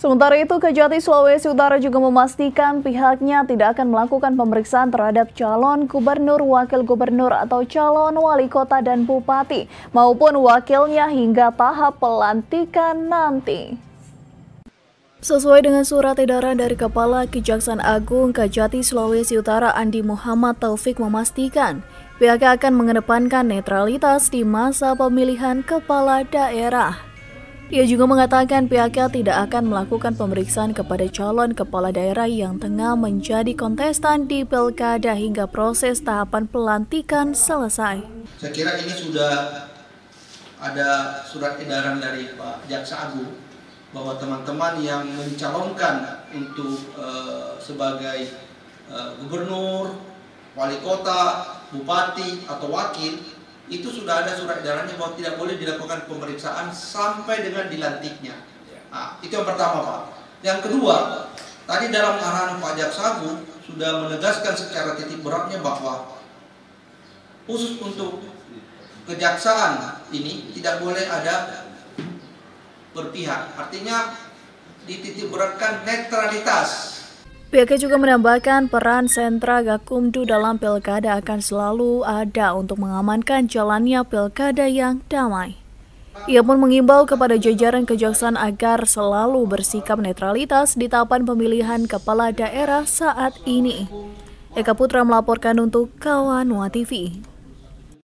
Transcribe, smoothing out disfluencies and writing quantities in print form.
Sementara itu, Kejati Sulawesi Utara juga memastikan pihaknya tidak akan melakukan pemeriksaan terhadap calon gubernur, wakil gubernur atau calon wali kota dan bupati maupun wakilnya hingga tahap pelantikan nanti. Sesuai dengan surat edaran dari Kepala Kejaksaan Agung Kejati Sulawesi Utara Andi Muhammad Taufik memastikan pihaknya akan mengedepankan netralitas di masa pemilihan kepala daerah. Ia juga mengatakan pihaknya tidak akan melakukan pemeriksaan kepada calon kepala daerah yang tengah menjadi kontestan di pilkada hingga proses tahapan pelantikan selesai. Saya kira ini sudah ada surat edaran dari Pak Jaksa Agung bahwa teman-teman yang mencalonkan untuk sebagai gubernur, wali kota, bupati atau wakil itu sudah ada surat edarannya bahwa tidak boleh dilakukan pemeriksaan sampai dengan dilantiknya. Nah, itu yang pertama, Pak. Yang kedua, tadi dalam arahan Pak Jaksa Agung sudah menegaskan secara titik beratnya bahwa khusus untuk kejaksaan ini tidak boleh ada berpihak. Artinya dititik beratkan netralitas. Pihaknya juga menambahkan peran sentra Gakumdu dalam pilkada akan selalu ada untuk mengamankan jalannya pilkada yang damai. Ia pun mengimbau kepada jajaran kejaksaan agar selalu bersikap netralitas di tahapan pemilihan kepala daerah saat ini. Eka Putra melaporkan untuk Kawanua TV.